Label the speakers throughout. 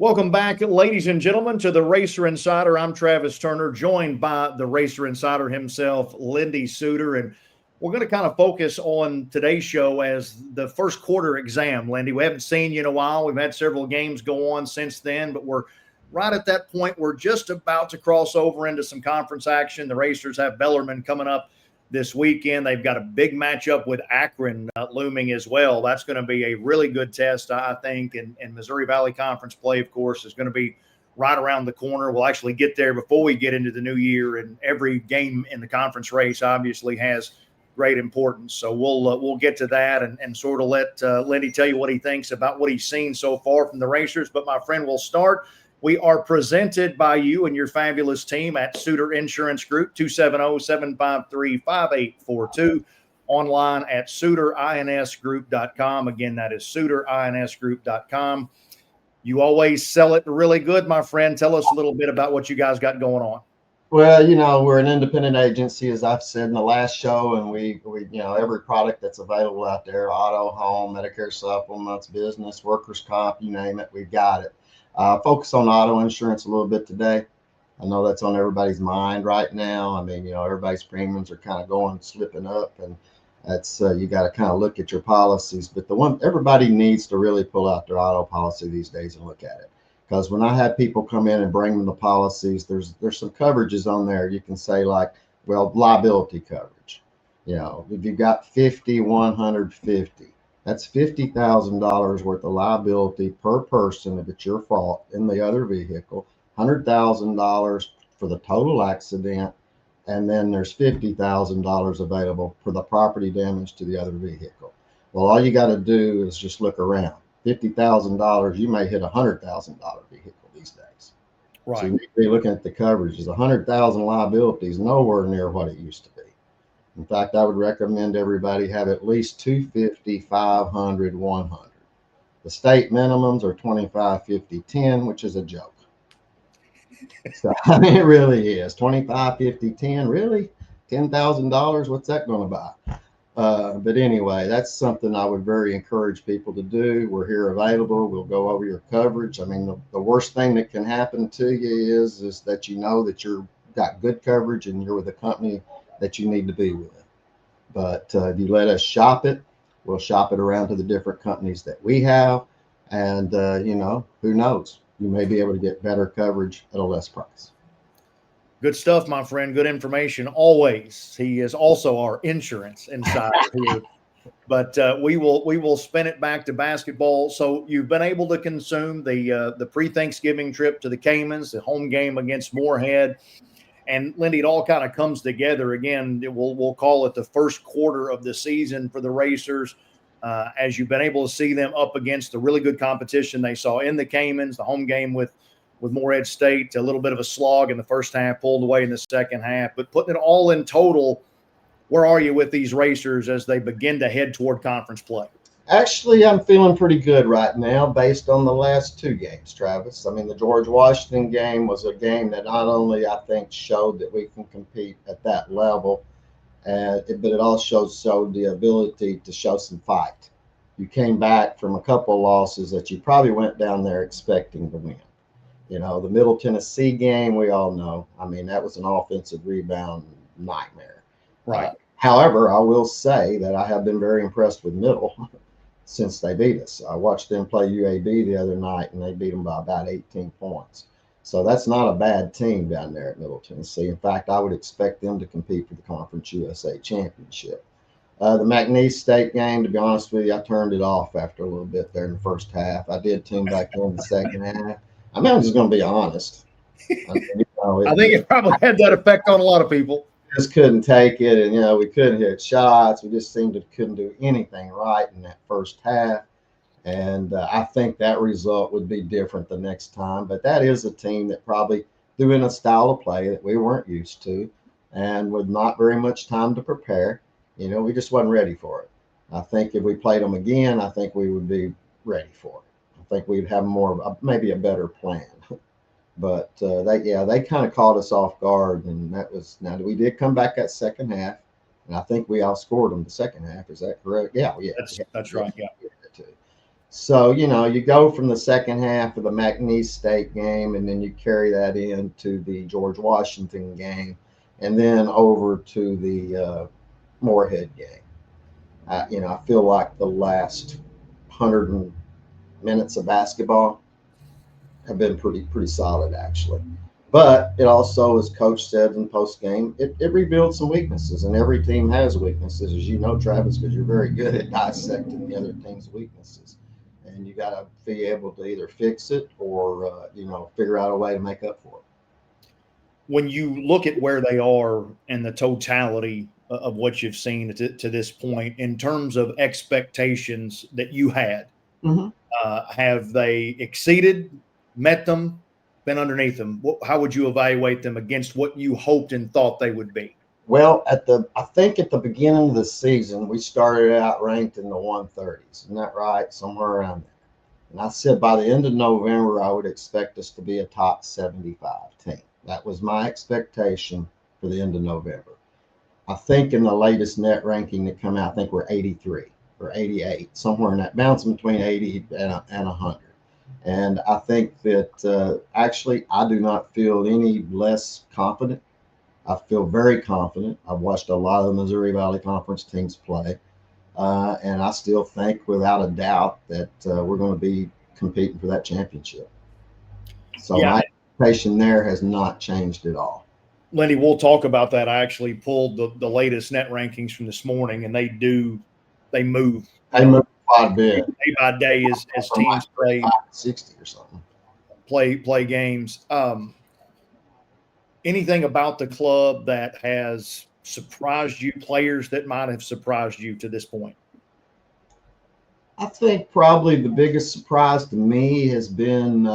Speaker 1: Welcome back, ladies and gentlemen, to the Racer Insider. I'm Travis Turner, joined by the Racer Insider himself, Lindy Suter. And we're going to kind of focus on today's show as the first quarter exam, Lindy. We haven't seen you in a while. We've had several games go on since then, but we're right at that point. We're just about to cross over into some conference action. The Racers have Bellarmine coming up this weekend. They've got a big matchup with Akron looming as well. That's going to be a really good test, I think. And Missouri Valley Conference play, of course, is going to be right around the corner. We'll actually get there before we get into the new year. And every game in the conference race obviously has great importance. So we'll get to that and sort of let Lindy tell you what he thinks about what he's seen so far from the Racers. But my friend, we'll start. We are presented by you and your fabulous team at Suter Insurance Group, 270-753-5842, online at SuterINSgroup.com. Again, that is SuterINSgroup.com. You always sell it really good, my friend. Tell us a little bit about what you guys got going on.
Speaker 2: Well, we're an independent agency, as I've said in the last show, and we every product that's available out there, auto, home, Medicare supplements, business, workers' comp, you name it, we've got it. Focus on auto insurance a little bit today. I know that's on everybody's mind right now. I mean, everybody's premiums are kind of slipping up, and that's you got to kind of look at your policies. But the one everybody needs to really pull out their auto policy these days and look at it, because when I have people come in and bring them the policies, there's some coverages on there. You can say like, well, liability coverage. If you've got 50, 150. That's $50,000 worth of liability per person if it's your fault in the other vehicle, $100,000 for the total accident, and then there's $50,000 available for the property damage to the other vehicle. Well, all you got to do is just look around. $50,000, you may hit a $100,000 vehicle these days.
Speaker 1: Right.
Speaker 2: So you need to be looking at the coverages. 100,000 liability is nowhere near what it used to be. In fact, I would recommend everybody have at least 250, 500, 100. The state minimums are 25, 50, 10, which is a joke. So, I mean, it really is. 25, 50, 10, really? $10,000, what's that going to buy? But anyway, that's something I would very encourage people to do. We're here available. We'll go over your coverage. I mean, the worst thing that can happen to you is that you know that you've got good coverage and you're with a company that you need to be with. But if you let us shop it, we'll shop it around to the different companies that we have. And, who knows? You may be able to get better coverage at a less price.
Speaker 1: Good stuff, my friend. Good information always. He is also our insurance insider here. But we will spin it back to basketball. So you've been able to consume the pre-Thanksgiving trip to the Caymans, the home game against Moorhead. And Lindy, it all kind of comes together again. We'll call it the first quarter of the season for the Racers, as you've been able to see them up against the really good competition they saw in the Caymans, the home game with Moorhead State, a little bit of a slog in the first half, pulled away in the second half. But putting it all in total, where are you with these Racers as they begin to head toward conference play?
Speaker 2: Actually, I'm feeling pretty good right now based on the last two games, Travis. I mean, the George Washington game was a game that not only, I think, showed that we can compete at that level, but it also showed the ability to show some fight. You came back from a couple of losses that you probably went down there expecting to win. The Middle Tennessee game, we all know. I mean, that was an offensive rebound nightmare.
Speaker 1: Right.
Speaker 2: However, I will say that I have been very impressed with Middle since they beat us. I watched them play UAB the other night, and they beat them by about 18 points. So that's not a bad team down there at Middle Tennessee. In fact, I would expect them to compete for the Conference USA Championship. The McNeese State game, to be honest with you, I turned it off after a little bit there in the first half. I did tune back in the second half. I mean, I'm just going to be honest.
Speaker 1: I think it probably had that effect on a lot of people.
Speaker 2: Just couldn't take it, and we couldn't hit shots. We just couldn't do anything right in that first half, and I think that result would be different the next time. But that is a team that probably threw in a style of play that we weren't used to, and with not very much time to prepare, we just wasn't ready for it. I think if we played them again, I think we would be ready for it. I think we'd have maybe a better plan. But they kind of caught us off guard, and now we did come back that second half, and I think we outscored them the second half. Is that correct? Yeah.
Speaker 1: That's right. Yeah.
Speaker 2: So, you go from the second half of the McNeese State game, and then you carry that into the George Washington game, and then over to the Moorhead game. I feel like the last 100 minutes of basketball have been pretty solid, actually. But it also, as Coach said in post game, it revealed some weaknesses, and every team has weaknesses, as you know, Travis, because you're very good at dissecting the other team's weaknesses, and you got to be able to either fix it or figure out a way to make up for it.
Speaker 1: When you look at where they are and the totality of what you've seen to this point, in terms of expectations that you had,
Speaker 2: Mm-hmm.
Speaker 1: have they exceeded, met them, been underneath them? How would you evaluate them against what you hoped and thought they would be?
Speaker 2: Well, I think at the beginning of the season, we started out ranked in the 130s. Isn't that right? Somewhere around there. And I said by the end of November, I would expect us to be a top 75 team. That was my expectation for the end of November. I think in the latest net ranking that come out, I think we're 83 or 88, somewhere in that, bouncing between 80 and 100. And I think that actually I do not feel any less confident. I feel very confident. I've watched a lot of the Missouri Valley Conference teams play. And I still think, without a doubt, that we're going to be competing for that championship. So
Speaker 1: Yeah,
Speaker 2: my expectation there has not changed at all.
Speaker 1: Lindy, we'll talk about that. I actually pulled the latest net rankings from this morning, and they move,
Speaker 2: I moved quite a bit
Speaker 1: day by day as
Speaker 2: from like
Speaker 1: teams
Speaker 2: 60 or something.
Speaker 1: play games. Anything about the club that has surprised you, players that might have surprised you to this point?
Speaker 2: I think probably the biggest surprise to me has been,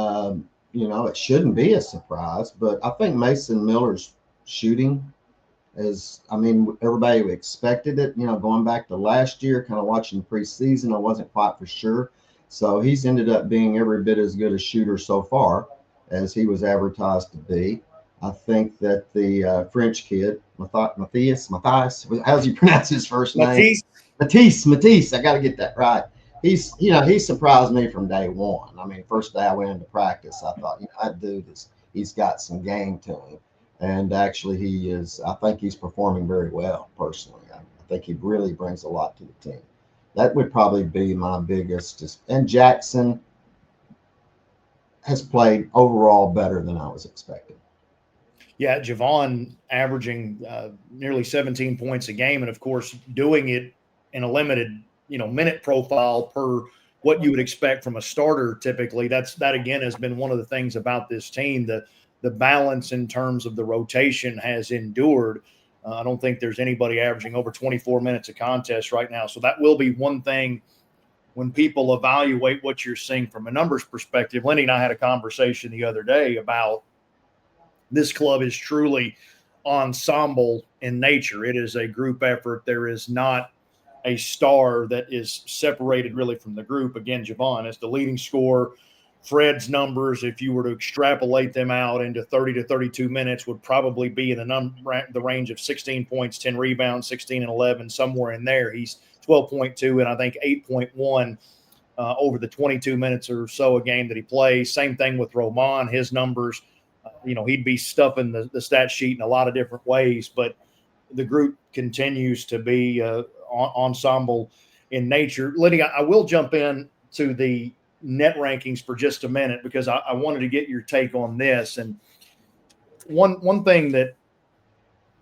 Speaker 2: it shouldn't be a surprise, but I think Mason Miller's shooting is, I mean, everybody expected it, going back to last year, kind of watching preseason, I wasn't quite for sure. So he's ended up being every bit as good a shooter so far as he was advertised to be. I think that the French kid, Matthias, how's he pronounce his first name? Matisse. I got to get that right. He surprised me from day one. I mean, first day I went into practice, I thought, that dude he's got some game to him. And actually he is, I think he's performing very well personally. I think he really brings a lot to the team. That would probably be my biggest, and Jackson has played overall better than I was expecting.
Speaker 1: Yeah, Javon averaging nearly 17 points a game, and of course doing it in a limited, minute profile per what you would expect from a starter. Typically, that again has been one of the things about this team. The balance in terms of the rotation has endured. I don't think there's anybody averaging over 24 minutes of contest right now, so that will be one thing when people evaluate what you're seeing from a numbers perspective. Lindy and I had a conversation the other day about this club is truly ensemble in nature. It is a group effort. There is not a star that is separated really from the group. Again, Javon is the leading scorer. Fred's numbers, if you were to extrapolate them out into 30 to 32 minutes, would probably be in the range of 16 points, 10 rebounds, 16 and 11, somewhere in there. He's 12.2 and I think 8.1 over the 22 minutes or so a game that he plays. Same thing with Roman. His numbers, he'd be stuffing the stat sheet in a lot of different ways, but the group continues to be ensemble in nature. Lydia, I will jump in to the net rankings for just a minute because I wanted to get your take on this. And one thing that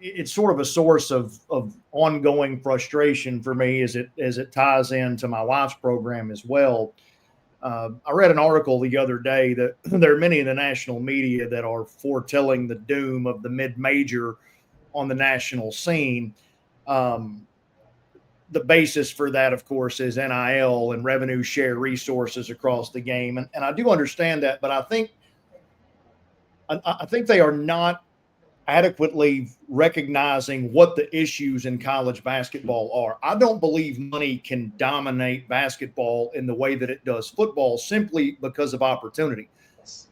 Speaker 1: it's sort of a source of ongoing frustration for me as it ties into my wife's program as well. I read an article the other day that there are many in the national media that are foretelling the doom of the mid-major on the national scene. The basis for that, of course, is NIL and revenue share resources across the game. And I do understand that, but I think they are not adequately recognizing what the issues in college basketball are. I don't believe money can dominate basketball in the way that it does football simply because of opportunity.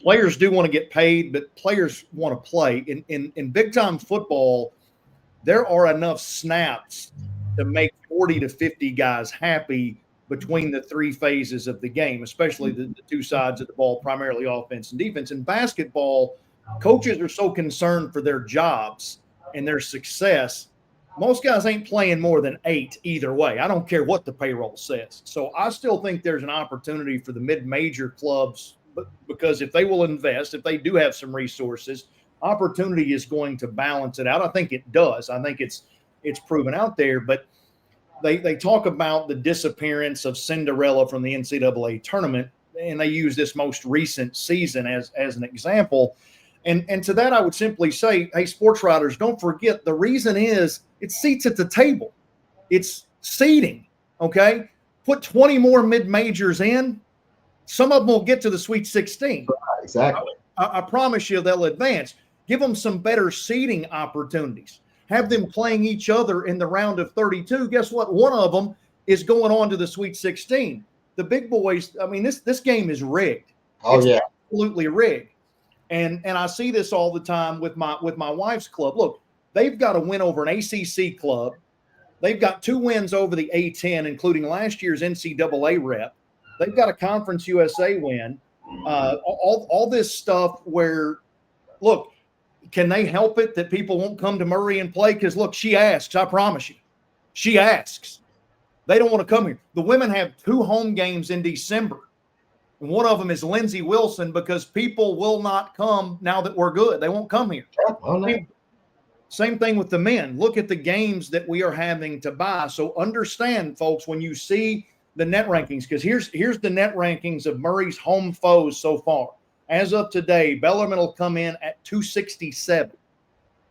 Speaker 1: Players do want to get paid, but players want to play. In big time football, there are enough snaps to make 40 to 50 guys happy between the three phases of the game, especially the two sides of the ball, primarily offense and defense. In basketball, coaches are so concerned for their jobs and their success. Most guys ain't playing more than 8 either way. I don't care what the payroll says. So I still think there's an opportunity for the mid-major clubs, because if they will invest, if they do have some resources, opportunity is going to balance it out. I think it does. I think it's proven out there. But they talk about the disappearance of Cinderella from the NCAA tournament, and they use this most recent season as an example. And to that, I would simply say, hey, sports writers, don't forget, the reason is it's seats at the table. It's seating, okay? Put 20 more mid-majors in. Some of them will get to the Sweet 16.
Speaker 2: Exactly.
Speaker 1: I promise you they'll advance. Give them some better seating opportunities. Have them playing each other in the round of 32. Guess what? One of them is going on to the Sweet 16. The big boys, I mean, this game is rigged.
Speaker 2: Oh,
Speaker 1: it's
Speaker 2: yeah.
Speaker 1: Absolutely rigged. And I see this all the time with my wife's club. Look, they've got a win over an ACC club. They've got 2 wins over the A10, including last year's NCAA rep. They've got a Conference USA win. All this stuff where, look, can they help it that people won't come to Murray and play? Because, look, she asks, I promise you. She asks. They don't want to come here. The women have 2 home games in December. And one of them is Lindsey Wilson, because people will not come now that we're good. They won't come here.
Speaker 2: Oh, no.
Speaker 1: Same thing with the men. Look at the games that we are having to buy. So understand, folks, when you see the net rankings, because here's the net rankings of Murray's home foes so far. As of today, Bellarmine will come in at 267.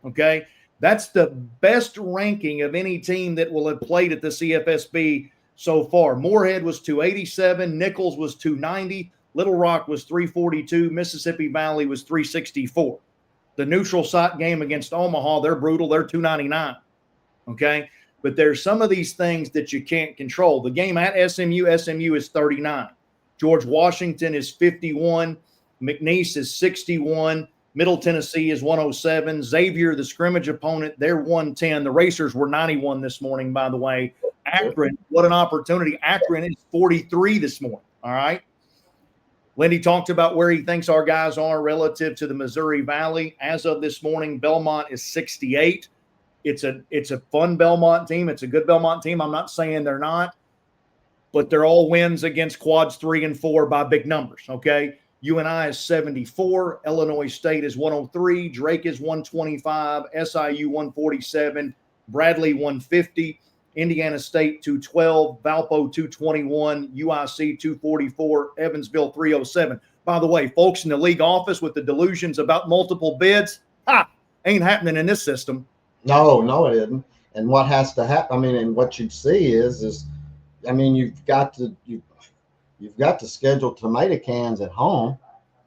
Speaker 1: Okay? That's the best ranking of any team that will have played at the CFSB so far. Moorhead was 287. Nichols was 290. Little Rock was 342. Mississippi Valley was 364. The neutral site game against Omaha, they're brutal. They're 299. Okay? But there's some of these things that you can't control. The game at SMU is 39. George Washington is 51. McNeese is 61. Middle Tennessee is 107. Xavier, the scrimmage opponent, they're 110. The Racers were 91 this morning, by the way. Akron, what an opportunity. Akron is 43 this morning, all right? Lindy talked about where he thinks our guys are relative to the Missouri Valley. As of this morning, Belmont is 68. It's a fun Belmont team. It's a good Belmont team. I'm not saying they're not, but they're all wins against quads 3 and 4 by big numbers, okay? UNI is 74. Illinois State is 103. Drake is 125. SIU 147. Bradley 150. Indiana State 212. Valpo 221. UIC 244. Evansville 307. By the way, folks in the league office with the delusions about multiple bids, ain't happening in this system.
Speaker 2: No, it isn't. And what has to happen, I mean, and what you'd see is, I mean, you've got to schedule tomato cans at home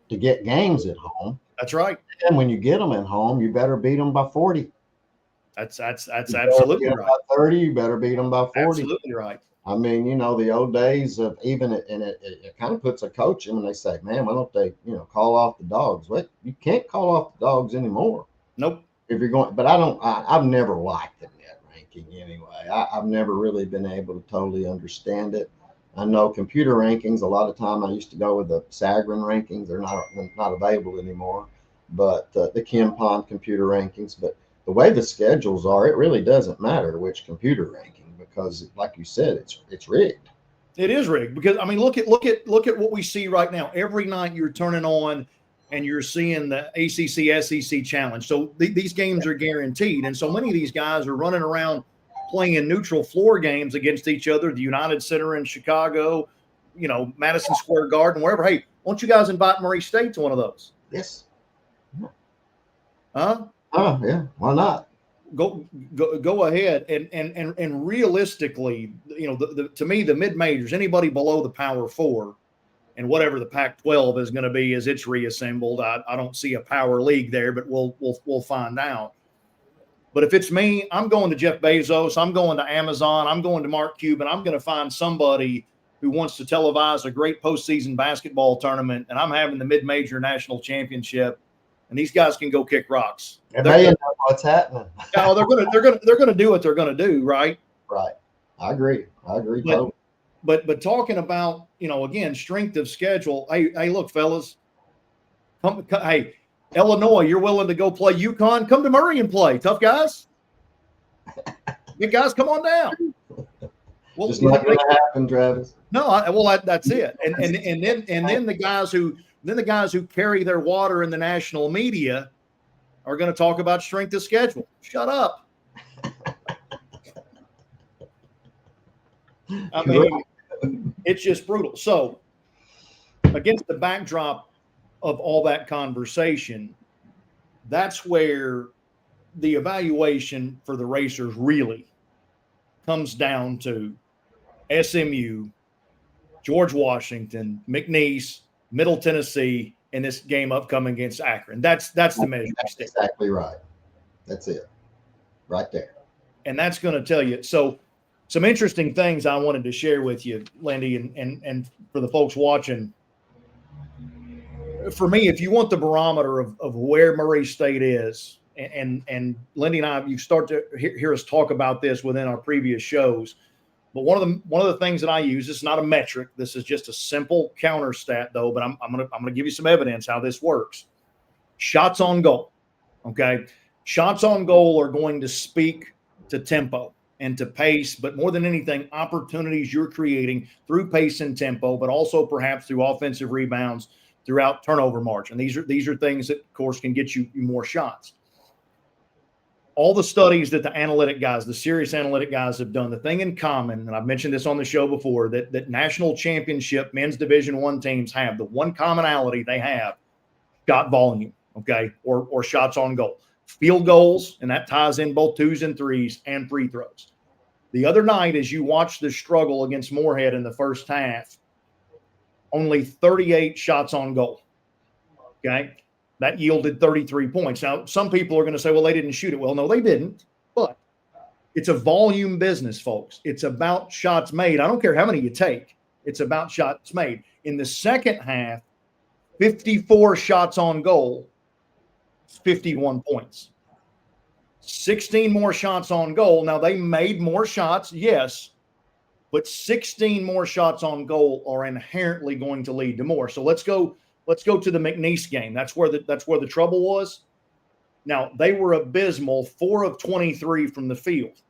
Speaker 2: to get games at home.
Speaker 1: That's right.
Speaker 2: And when you get them at home, you better beat them by 40.
Speaker 1: That's absolutely right.
Speaker 2: By 30, you better beat them by 40.
Speaker 1: Absolutely right.
Speaker 2: I mean, you know, the old days of even it, and it kind of puts a coach in when they say, man, why don't they, call off the dogs? Well, you can't call off the dogs anymore.
Speaker 1: Nope.
Speaker 2: If you're going, but I've never liked the net ranking anyway. I've never really been able to totally understand it. I know computer rankings, a lot of time I used to go with the Sagarin rankings. They're not available anymore, but the Kim Pond computer rankings. But the way the schedules are, it really doesn't matter which computer ranking, because like you said, it's rigged.
Speaker 1: It is rigged, because I mean, look at what we see right now. Every night you're turning on and you're seeing the ACC SEC challenge. So these games are guaranteed. And so many of these guys are running around playing neutral floor games against each other, the United Center in Chicago, Madison Square Garden, wherever. Hey, why don't you guys invite Murray State to one of those?
Speaker 2: Yes.
Speaker 1: Huh?
Speaker 2: Oh, yeah. Why not?
Speaker 1: Go ahead. And realistically, to me, the mid-majors, anybody below the Power 4, and whatever the Pac-12 is going to be as it's reassembled, I don't see a power league there, but we'll find out. But if it's me, I'm going to Jeff Bezos. I'm going to Amazon. I'm going to Mark Cuban. I'm going to find somebody who wants to televise a great postseason basketball tournament, and I'm having the mid-major national championship, and these guys can go kick rocks.
Speaker 2: They know what's happening.
Speaker 1: They're gonna do what they're gonna do, right?
Speaker 2: Right. I agree. Totally.
Speaker 1: but talking about, again, strength of schedule. Hey, look, fellas, hey, Illinois, you're willing to go play UConn? Come to Murray and play. Tough guys. Big guys, come on down.
Speaker 2: Well, just not going to happen, Travis.
Speaker 1: No, that's it. And then the guys who carry their water in the national media are going to talk about strength of schedule. Shut up. I mean, it's just brutal. So, against the backdrop of all that conversation, that's where the evaluation for the Racers really comes down to SMU, George Washington, McNeese, Middle Tennessee, in this game upcoming against Akron. That's the measure.
Speaker 2: That's exactly right. That's it. Right there.
Speaker 1: And that's going to tell you. So some interesting things I wanted to share with you, Lindy, and for the folks watching. For me, if you want the barometer of where Murray State is, and Lindy and I, you start to hear us talk about this within our previous shows. But one of the things that I use, it's not a metric. This is just a simple counter stat, though. But I'm gonna give you some evidence how this works. Shots on goal. Okay, shots on goal are going to speak to tempo and to pace, but more than anything, opportunities you're creating through pace and tempo, but also perhaps through offensive rebounds, throughout turnover margin. These are things that, of course, can get you more shots. All the studies that the analytic guys, the serious analytic guys have done, the thing in common, and I've mentioned this on the show before, that national championship men's Division I teams have, the one commonality they have, shot volume, okay, or shots on goal. Field goals, and that ties in both twos and threes, and free throws. The other night, as you watched the struggle against Moorhead in the first half, only 38 shots on goal, okay? That yielded 33 points. Now, some people are going to say, well, they didn't shoot it well. No, they didn't. But it's a volume business, folks. It's about shots made. I don't care how many you take. It's about shots made. In the second half, 54 shots on goal, 51 points. 16 more shots on goal. Now, they made more shots, yes, but 16 more shots on goal are inherently going to lead to more. So let's go to the McNeese game. That's where the trouble was. Now, they were abysmal, 4 of 23 from the field,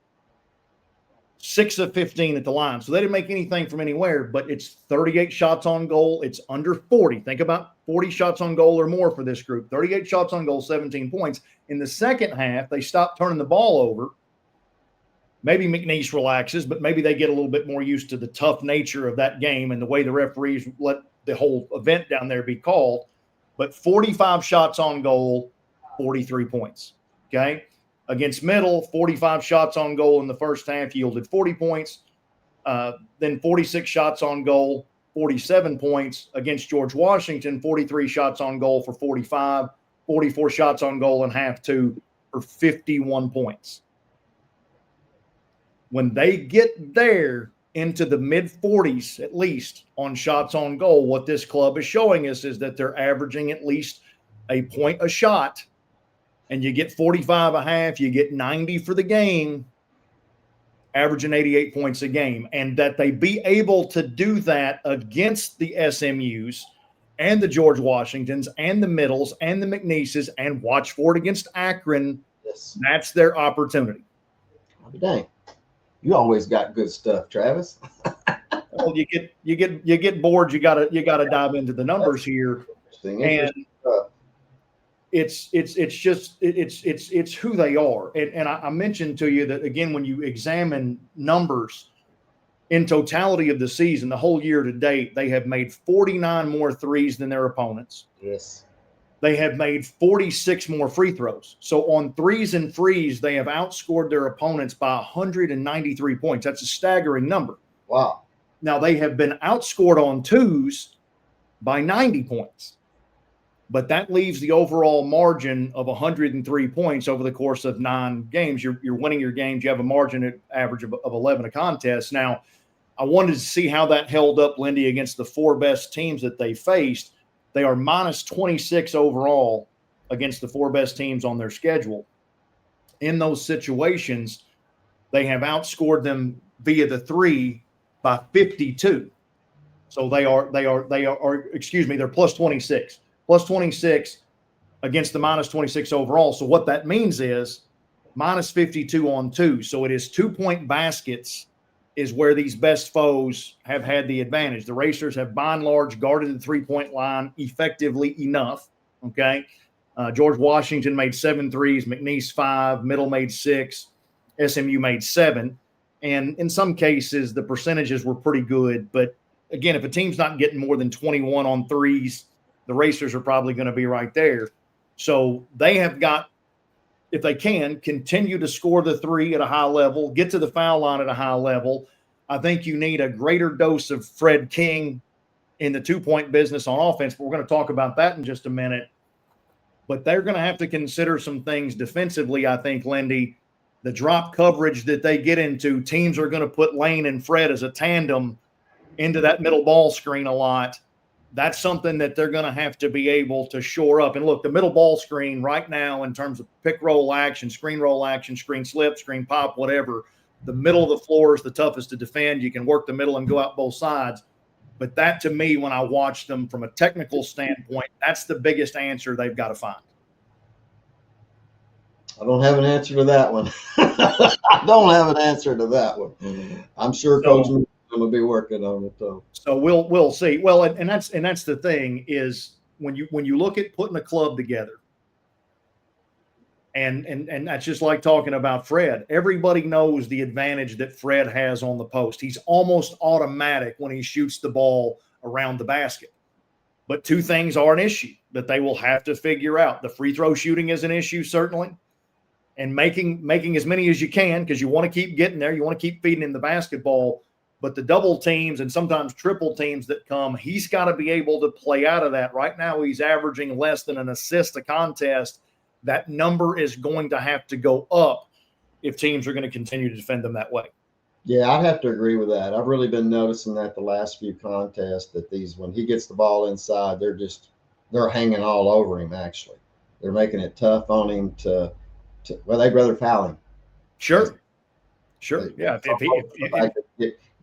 Speaker 1: 6 of 15 at the line. So they didn't make anything from anywhere, but it's 38 shots on goal. It's under 40. Think about 40 shots on goal or more for this group. 38 shots on goal, 17 points. In the second half, they stopped turning the ball over. Maybe McNeese relaxes, but maybe they get a little bit more used to the tough nature of that game and the way the referees let the whole event down there be called. But 45 shots on goal, 43 points. Okay. Against Middle, 45 shots on goal in the first half yielded 40 points. Then 46 shots on goal, 47 points. Against George Washington, 43 shots on goal for 45, 44 shots on goal in half two for 51 points. When they get there into the mid-40s, at least, on shots on goal, what this club is showing us is that they're averaging at least a point a shot, and you get 45 a half, you get 90 for the game, averaging 88 points a game. And that they be able to do that against the SMUs and the George Washingtons and the Middles and the McNeeses, and watch for it against Akron,
Speaker 2: yes,
Speaker 1: that's their opportunity.
Speaker 2: I'll be dang. You always got good stuff, Travis.
Speaker 1: Well, you get bored. You gotta dive into the numbers here, and it's who they are. And I mentioned to you that, again, when you examine numbers in totality of the season, the whole year to date, they have made 49 more threes than their opponents.
Speaker 2: Yes.
Speaker 1: They have made 46 more free throws. So on threes and frees, they have outscored their opponents by 193 points. That's a staggering number.
Speaker 2: Wow.
Speaker 1: Now, they have been outscored on twos by 90 points. But that leaves the overall margin of 103 points over the course of 9 games. You're winning your games. You have a margin average of 11 a contest. Now, I wanted to see how that held up, Lindy, against the 4 best teams that they faced. They are minus 26 overall against the 4 best teams on their schedule. In those situations, they have outscored them via the 3 by 52. So excuse me, they're plus 26 against the minus 26 overall. So what that means is minus 52 on 2. So it is 2-point baskets is where these best foes have had the advantage. The Racers have by and large guarded the 3-point line effectively enough. Okay. George Washington made 7 threes, McNeese 5, Middle made 6, SMU made 7. And in some cases, the percentages were pretty good. But again, if a team's not getting more than 21 on threes, the Racers are probably going to be right there. So they have got, if they can, continue to score the 3 at a high level, get to the foul line at a high level. I think you need a greater dose of Fred King in the 2-point business on offense. But we're going to talk about that in just a minute. But they're going to have to consider some things defensively, I think, Lindy. The drop coverage that they get into, teams are going to put Lane and Fred as a tandem into that middle ball screen a lot. That's something that they're going to have to be able to shore up. And look, the middle ball screen right now in terms of pick roll action, screen roll action, screen slip, screen pop, whatever, the middle of the floor is the toughest to defend. You can work the middle and go out both sides. But that, to me, when I watch them from a technical standpoint, that's the biggest answer they've got to find.
Speaker 2: I don't have an answer to that one. I don't have an answer to that one. I'm sure Coach will be working on it though.
Speaker 1: So we'll see. Well, and that's the thing is when you look at putting a club together, and that's just like talking about Fred. Everybody knows the advantage that Fred has on the post. He's almost automatic when he shoots the ball around the basket. But 2 things are an issue that they will have to figure out. The free throw shooting is an issue, certainly, and making as many as you can because you want to keep getting there. You want to keep feeding him the basketball. But the double teams and sometimes triple teams that come, he's got to be able to play out of that. Right now, he's averaging less than an assist a contest. That number is going to have to go up if teams are going to continue to defend them that way.
Speaker 2: Yeah, I'd have to agree with that. I've really been noticing that the last few contests that when he gets the ball inside, they're hanging all over him, actually. They're making it tough on him well, they'd rather foul him.
Speaker 1: Sure. Yeah.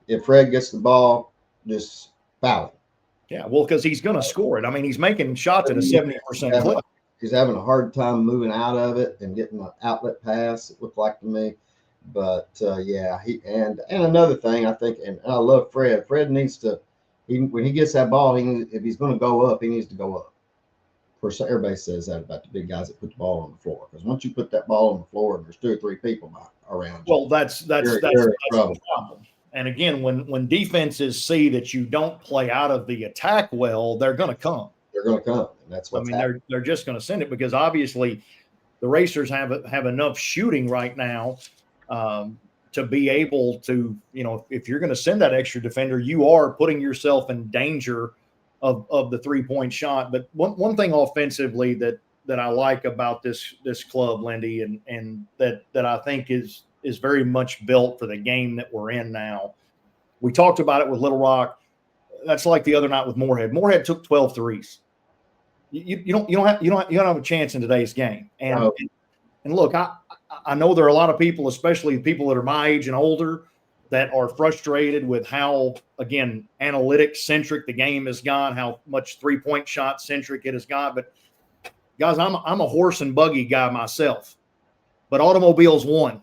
Speaker 2: If Fred gets the ball, just foul him.
Speaker 1: Yeah, well, because he's going to score it. I mean, he's making shots at a 70% clip.
Speaker 2: He's having a hard time moving out of it and getting an outlet pass, it looked like to me. But, yeah, and another thing, I think, and I love Fred. Fred needs to when he gets that ball, if he's going to go up, he needs to go up. Of course, everybody says that about the big guys that put the ball on the floor. Because once you put that ball on the floor and there's 2 or 3 people around you.
Speaker 1: Well, that's the problem. And again, when defenses see that you don't play out of the attack well, they're going to come.
Speaker 2: They're going to come. And that's what's happening.
Speaker 1: They're just going to send it because obviously the Racers have enough shooting right now to be able to, if you're going to send that extra defender, you are putting yourself in danger of the 3-point shot. But one thing offensively that I like about this club, Lindy, and that I think is very much built for the game that we're in now. We talked about it with Little Rock. That's like the other night with Moorhead. Moorhead took 12 threes. You don't have a chance in today's game. And look, I know there are a lot of people, especially people that are my age and older, that are frustrated with how, again, analytics centric the game has gone, how much 3-point shot centric it has got. But guys, I'm a horse and buggy guy myself, but automobiles won.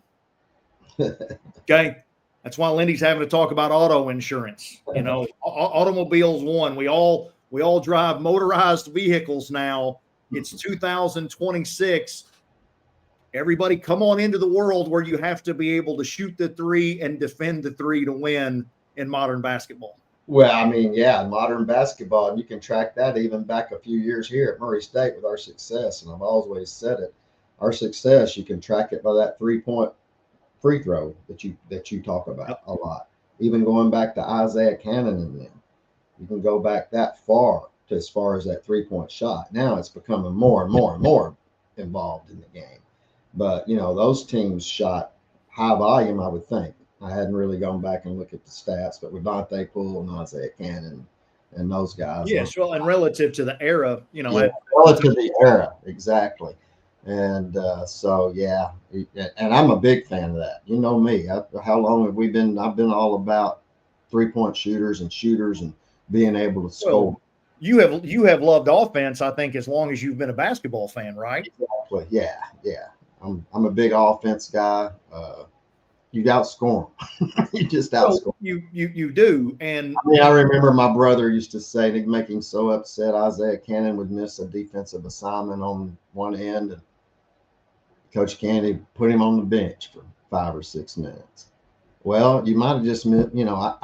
Speaker 1: Okay. That's why Lindy's having to talk about auto insurance. Automobiles won. We all drive motorized vehicles now. It's 2026. Everybody come on into the world where you have to be able to shoot the 3 and defend the 3 to win in modern basketball.
Speaker 2: Well, I mean, yeah, modern basketball, and you can track that even back a few years here at Murray State with our success. And I've always said it, our success, you can track it by that 3-point free throw that you talk about a lot. Even going back to Isaiah Cannon and them, you can go back that far as far as that 3-point shot. Now it's becoming more and more and more involved in the game. But, those teams shot high volume, I would think. I hadn't really gone back and looked at the stats, but with Vontae Poole and Isaiah Cannon and those guys.
Speaker 1: Yes, well, and relative to the era,
Speaker 2: relative to the era, exactly. And so, yeah, and I'm a big fan of that. You know me. How long have we been? I've been all about 3-point shooters and being able to score.
Speaker 1: Well, you have loved offense, I think, as long as you've been a basketball fan, right?
Speaker 2: Exactly. Yeah. I'm a big offense guy. You outscore them. You just outscore.
Speaker 1: Well, you do, and
Speaker 2: I mean, I remember my brother used to say, to make him so upset, Isaiah Cannon would miss a defensive assignment on one end, and Coach Candy put him on the bench for 5 or 6 minutes. Well, you might have just,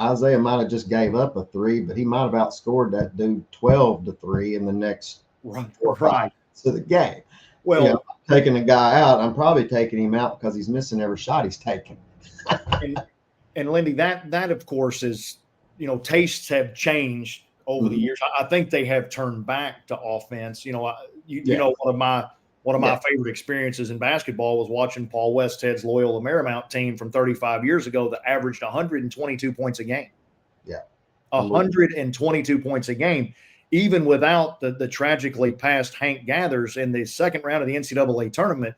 Speaker 2: Isaiah might have just gave up a 3, but he might have outscored that dude 12-3 in the next 4 or 5 minutes of the game.
Speaker 1: well,
Speaker 2: Taking a guy out, I'm probably taking him out because he's missing every shot he's taking.
Speaker 1: and Lindy, that of course is, tastes have changed over the years. I think they have turned back to offense. You know, one of my favorite experiences in basketball was watching Paul Westhead's Loyola Marymount team from 35 years ago that averaged 122 points a game.
Speaker 2: Yeah.
Speaker 1: 122 points a game, even without the tragically passed Hank Gathers in the second round of the NCAA tournament.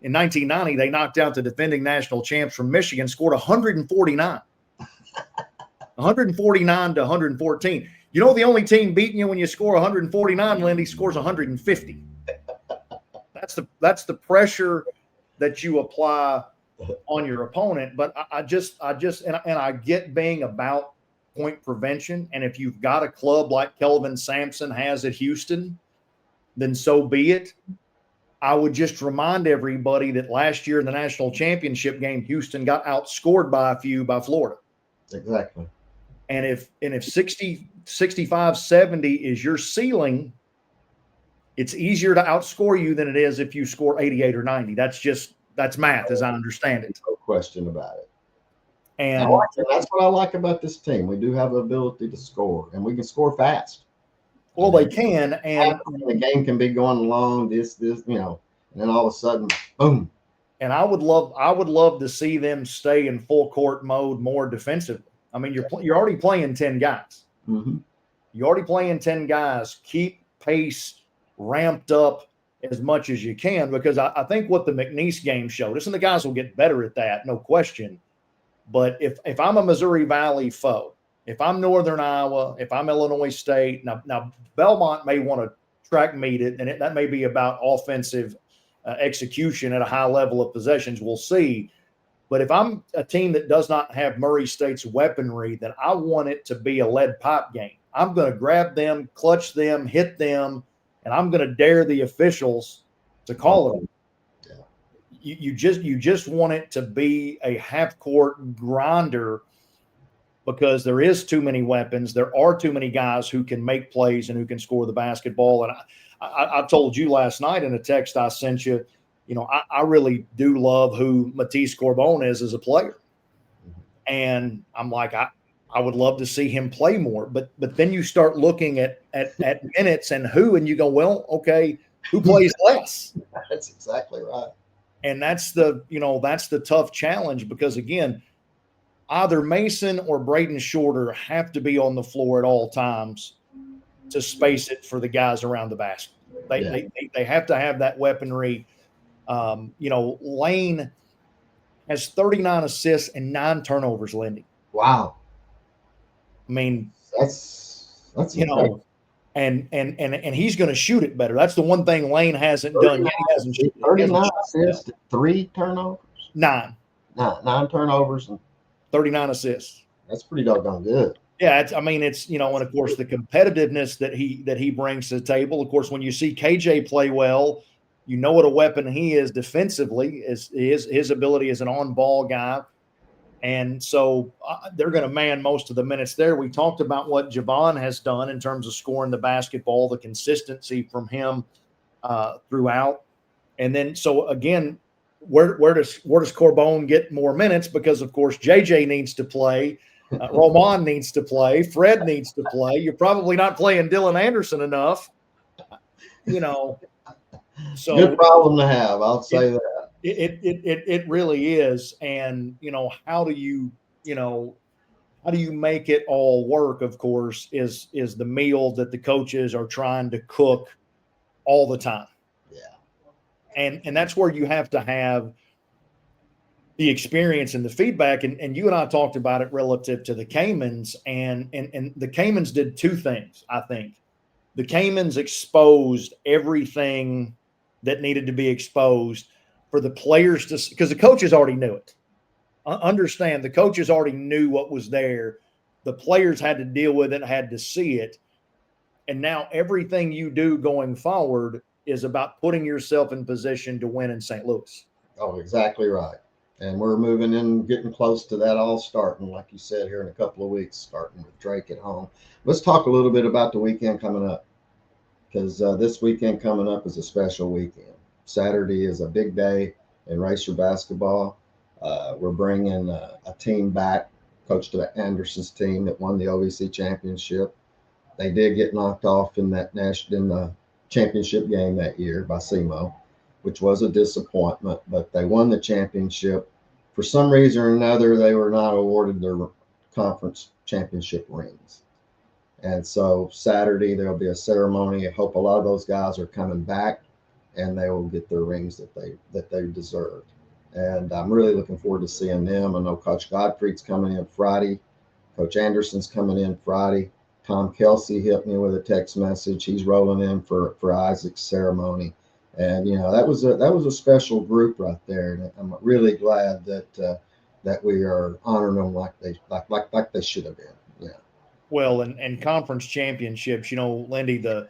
Speaker 1: In 1990, they knocked out the defending national champs from Michigan, scored 149. 149 to 114. You know, the only team beating you when you score 149, Lindy, scores 150. That's the pressure that you apply on your opponent. But I get being about point prevention. And if you've got a club like Kelvin Sampson has at Houston, then so be it. I would just remind everybody that last year in the national championship game, Houston got outscored by a few by Florida.
Speaker 2: Exactly.
Speaker 1: And if 60, 65, 70 is your ceiling, it's easier to outscore you than it is if you score 88 or 90. That's math as I understand it.
Speaker 2: No question about it.
Speaker 1: And
Speaker 2: that's what I like about this team. We do have the ability to score, and we can score fast.
Speaker 1: Well, they can, and
Speaker 2: the game can be going along, this, and then all of a sudden, boom.
Speaker 1: And I would love to see them stay in full court mode more defensively. I mean, you're already playing 10 guys.
Speaker 2: Mm-hmm.
Speaker 1: You're already playing 10 guys. Keep pace ramped up as much as you can, because I think what the McNeese game showed us, and the guys will get better at that, no question. But if I'm a Missouri Valley foe, if I'm Northern Iowa, if I'm Illinois State, now Belmont may want to track meet it, and that may be about offensive execution at a high level of possessions. We'll see. But if I'm a team that does not have Murray State's weaponry, then I want it to be a lead pipe game. I'm going to grab them, clutch them, hit them, and I'm going to dare the officials to call it. Yeah. You just want it to be a half-court grinder, because there is too many weapons. There are too many guys who can make plays and who can score the basketball. And I told you last night in a text I sent you, I really do love who Matisse Corbon is as a player. And I'm like, I would love to see him play more. But then you start looking at minutes and you go, well, okay, who plays less?
Speaker 2: That's exactly right.
Speaker 1: And that's the tough challenge, because, again, either Mason or Braden Shorter have to be on the floor at all times to space it for the guys around the basket. They have to have that weaponry. Lane has 39 assists and 9 turnovers, Lindy.
Speaker 2: Wow.
Speaker 1: I mean,
Speaker 2: that's
Speaker 1: and he's going to shoot it better. That's the one thing Lane hasn't done yet. He hasn't
Speaker 2: 39 assists, 3 turnovers.
Speaker 1: 9
Speaker 2: turnovers and
Speaker 1: 39 assists.
Speaker 2: That's pretty doggone good.
Speaker 1: Yeah, it's and of course the competitiveness that he brings to the table. Of course, when you see KJ play well, you know what a weapon he is defensively. Is his ability as an on-ball guy, and so they're going to man most of the minutes there. We talked about what Javon has done in terms of scoring the basketball, the consistency from him throughout, and then so again. Where does Corbon get more minutes? Because, of course, JJ needs to play. Roman needs to play. Fred needs to play. You're probably not playing Dylan Anderson enough. So
Speaker 2: good problem to have. I'll say that.
Speaker 1: It really is. And, how do you make it all work, of course, is the meal that the coaches are trying to cook all the time. And that's where you have to have the experience and the feedback. And you and I talked about it relative to the Caymans, and the Caymans did two things. I think the Caymans exposed everything that needed to be exposed for the players to, because the coaches already knew it. Understand, the coaches already knew what was there. The players had to deal with it, had to see it. And now everything you do going forward is about putting yourself in position to win in St. Louis.
Speaker 2: Oh, exactly right. And we're moving in, getting close to that all starting, like you said, here in a couple of weeks, starting with Drake at home. Let's talk a little bit about the weekend coming up, because this weekend coming up is a special weekend. Saturday is a big day in Racer basketball. We're bringing a team back, Coach Anderson's team that won the OVC championship. They did get knocked off in the championship game that year by SEMO, which was a disappointment, but they won the championship. For some reason or another, they were not awarded their conference championship rings. And so Saturday, there'll be a ceremony. I hope a lot of those guys are coming back and they will get their rings that they deserve. And I'm really looking forward to seeing them. I know Coach Godfrey's coming in Friday. Coach Anderson's coming in Friday. Tom Kelsey hit me with a text message. He's rolling in for Isaac's ceremony. And, that was a special group right there. And I'm really glad that we are honoring them like they should have been. Yeah.
Speaker 1: Well, and conference championships, Lindy, the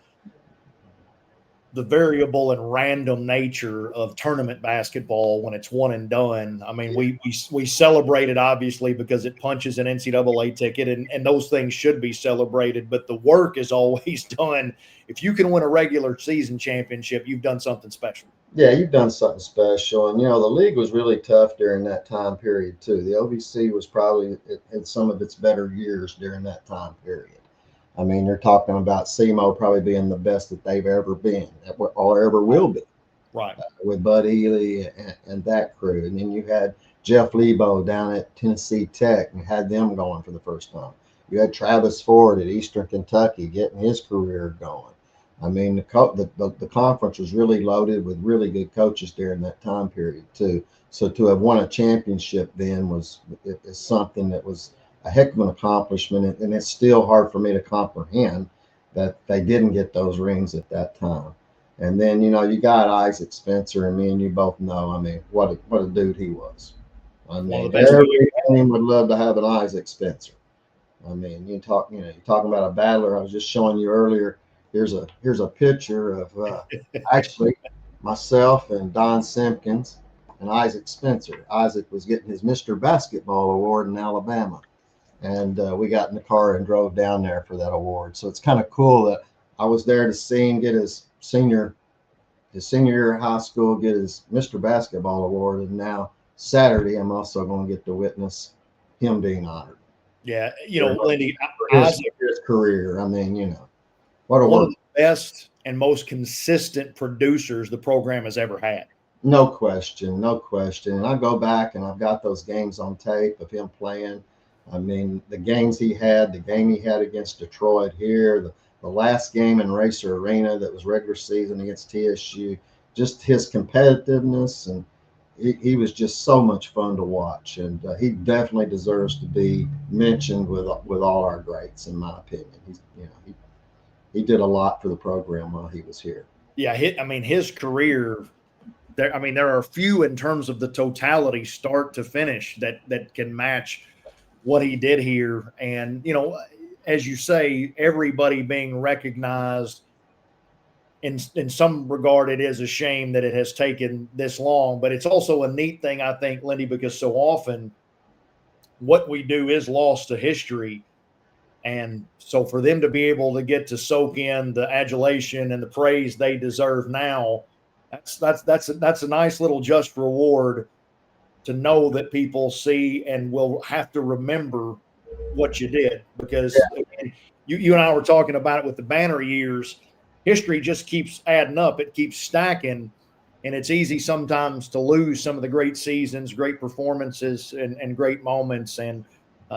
Speaker 1: variable and random nature of tournament basketball when it's one and done. I mean, we celebrate it obviously because it punches an NCAA ticket, and those things should be celebrated. But the work is always done. If you can win a regular season championship, you've done something special.
Speaker 2: Yeah, you've done something special. And, the league was really tough during that time period, too. The OVC was probably in some of its better years during that time period. I mean, you're talking about SEMO probably being the best that they've ever been or ever will be.
Speaker 1: Right.
Speaker 2: With Bud Ely and that crew. And then you had Jeff Lebo down at Tennessee Tech and had them going for the first time. You had Travis Ford at Eastern Kentucky getting his career going. I mean, the conference was really loaded with really good coaches during that time period, too. So to have won a championship then is something that was a heck of an accomplishment, and it's still hard for me to comprehend that they didn't get those rings at that time. And then, you got Isaac Spencer, and me and you both know, I mean, what a dude he was. I mean, every team would love to have an Isaac Spencer. I mean, you're talking about a battler. I was just showing you earlier. Here's a picture of actually myself and Don Simpkins and Isaac Spencer. Isaac was getting his Mr. Basketball award in Alabama. And we got in the car and drove down there for that award. So it's kind of cool that I was there to see him get his senior year of high school, get his Mr. Basketball award. And now Saturday, I'm also going to get to witness him being honored.
Speaker 1: Yeah. Lindy,
Speaker 2: his career. I mean, what a
Speaker 1: one of the best and most consistent producers the program has ever had.
Speaker 2: No question. And I go back and I've got those games on tape of him playing. I mean, the game he had against Detroit here, the last game in Racer Arena that was regular season against TSU, just his competitiveness, and he was just so much fun to watch. And he definitely deserves to be mentioned with all our greats, in my opinion. He did a lot for the program while he was here.
Speaker 1: Yeah, his career. There are a few in terms of the totality, start to finish, that can match what he did here. And, as you say, everybody being recognized in some regard, it is a shame that it has taken this long, but it's also a neat thing, I think, Lindy, because so often what we do is lost to history. And so for them to be able to get to soak in the adulation and the praise they deserve now, that's a nice little just reward to know that people see and will have to remember what you did. Because again, you and I were talking about it with the banner years. History just keeps adding up. It keeps stacking, and it's easy sometimes to lose some of the great seasons, great performances, and great moments. And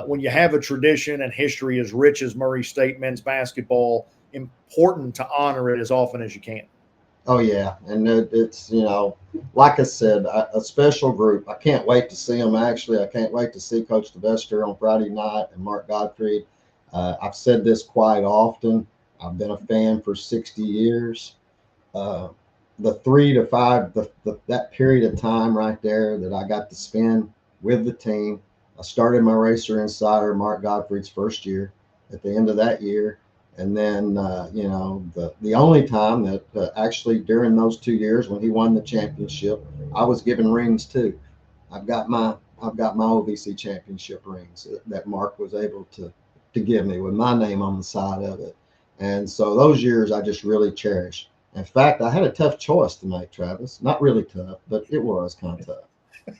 Speaker 1: when you have a tradition and history as rich as Murray State men's basketball, important to honor it as often as you can.
Speaker 2: Oh yeah, and it's like I said, a special group. I can't wait to see them. Actually, I can't wait to see Coach DeVester on Friday night and Mark Gottfried. I've said this quite often. I've been a fan for 60 years. Uh, the 3 to 5, that period of time right there that I got to spend with the team. I started my Racer Insider Mark Gottfried's first year. At the end of that year, and then, the only time that actually during those 2 years when he won the championship, I was given rings too. I've got my OVC championship rings that Mark was able to give me with my name on the side of it. And so those years I just really cherish. In fact, I had a tough choice to make, Travis. Not really tough, but it was kind of tough.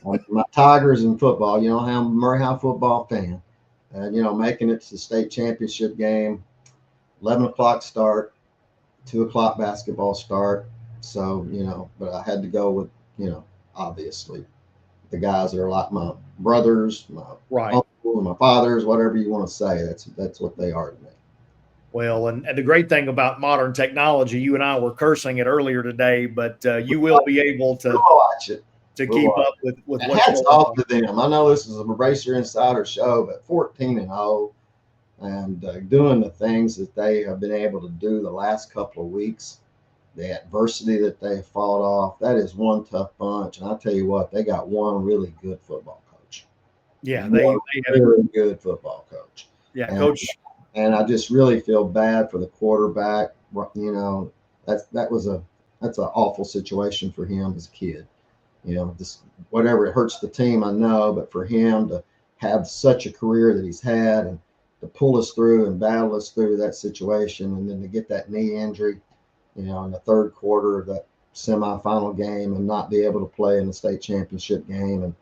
Speaker 2: My Tigers in football, I'm a Murray High football fan. And, making it to the state championship game, 11 o'clock start, 2 o'clock basketball start. So, but I had to go with, obviously the guys that are like my brothers, my uncle, my fathers, whatever you want to say. That's what they are to me.
Speaker 1: Well, and the great thing about modern technology, you and I were cursing it earlier today, but you will be able to
Speaker 2: watch it.
Speaker 1: To keep up with what's
Speaker 2: hats off to them. I know this is a Racer Insider show, but 14-0 and doing the things that they have been able to do the last couple of weeks, the adversity that they fought off, that is one tough bunch. And I tell you what, they got one really good football coach.
Speaker 1: Yeah, they have
Speaker 2: a very good football coach.
Speaker 1: Yeah, Coach.
Speaker 2: And I just really feel bad for the quarterback. That's an awful situation for him as a kid. Just whatever, it hurts the team, I know, but for him to have such a career that he's had and to pull us through and battle us through that situation, and then to get that knee injury, in the third quarter of that semifinal game and not be able to play in the state championship game. And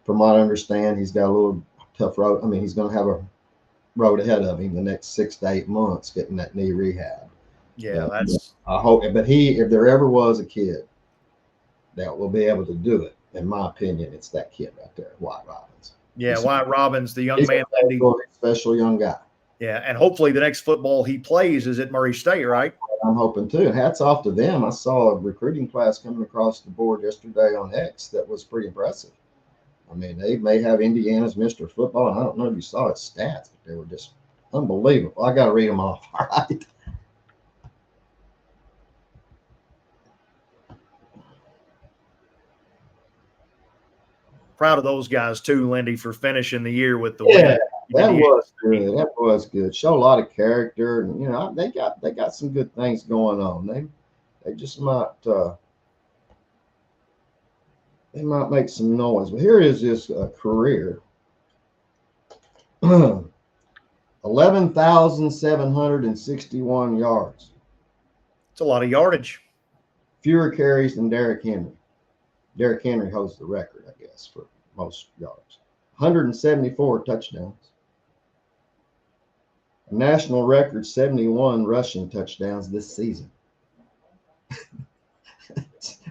Speaker 2: from what I understand, he's got a little tough road. I mean, he's going to have a road ahead of him the next 6 to 8 months getting that knee rehab.
Speaker 1: Yeah,
Speaker 2: I hope. But if there ever was a kid that will be able to do it, in my opinion, it's that kid right there, Wyatt Robbins.
Speaker 1: Yeah, Wyatt Robbins, the young man,
Speaker 2: Lindy, special young guy.
Speaker 1: Yeah, and hopefully the next football he plays is at Murray State, right?
Speaker 2: I'm hoping too. And hats off to them. I saw a recruiting class coming across the board yesterday on X that was pretty impressive. I mean, they may have Indiana's Mr. Football, and I don't know if you saw its stats, but they were just unbelievable. I got to read them off. All right.
Speaker 1: Proud of those guys too, Lindy, for finishing the year with the win.
Speaker 2: That was good. That was good. Show a lot of character, and they got some good things going on. They just might make some noise. But here is his career: 11,761 yards.
Speaker 1: It's a lot of yardage.
Speaker 2: Fewer carries than Derrick Henry. Derrick Henry holds the record, I guess, for most yards. 174 touchdowns. A national record 71 rushing touchdowns this season.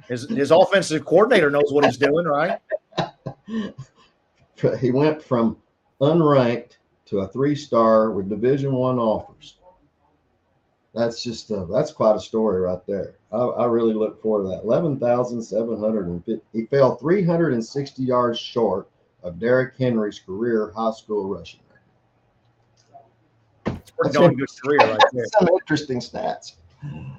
Speaker 1: His offensive coordinator knows what he's doing, right?
Speaker 2: He went from unranked to a 3-star with Division I offers. That's quite a story right there. I really look forward to that. 11,750. He fell 360 yards short of Derrick Henry's career high school rushing record.
Speaker 1: It's a pretty darn good career right there.
Speaker 2: Some interesting stats.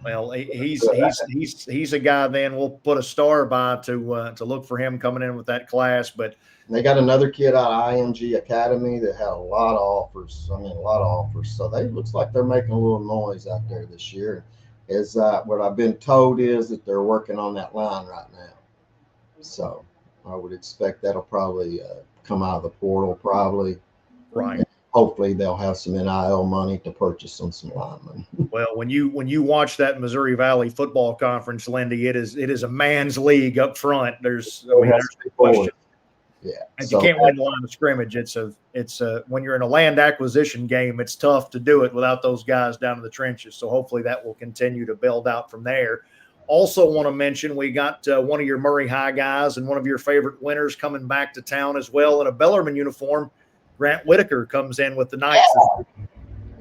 Speaker 1: Well, he's a guy. Then we'll put a star by to look for him coming in with that class. But
Speaker 2: they got another kid out of IMG Academy that had a lot of offers. A lot of offers. So looks like they're making a little noise out there this year. Is what I've been told is that they're working on that line right now. So I would expect that'll probably come out of the portal probably.
Speaker 1: Right.
Speaker 2: And hopefully they'll have some NIL money to purchase some linemen.
Speaker 1: Well, when you watch that Missouri Valley Football Conference, Lindy, it is a man's league up front. There's no question.
Speaker 2: Yeah,
Speaker 1: and you can't win the line of scrimmage. It's when you're in a land acquisition game, it's tough to do it without those guys down in the trenches. So hopefully that will continue to build out from there. Also want to mention we got one of your Murray High guys and one of your favorite winners coming back to town as well in a Bellarmine uniform. Grant Whitaker comes in with the Knights.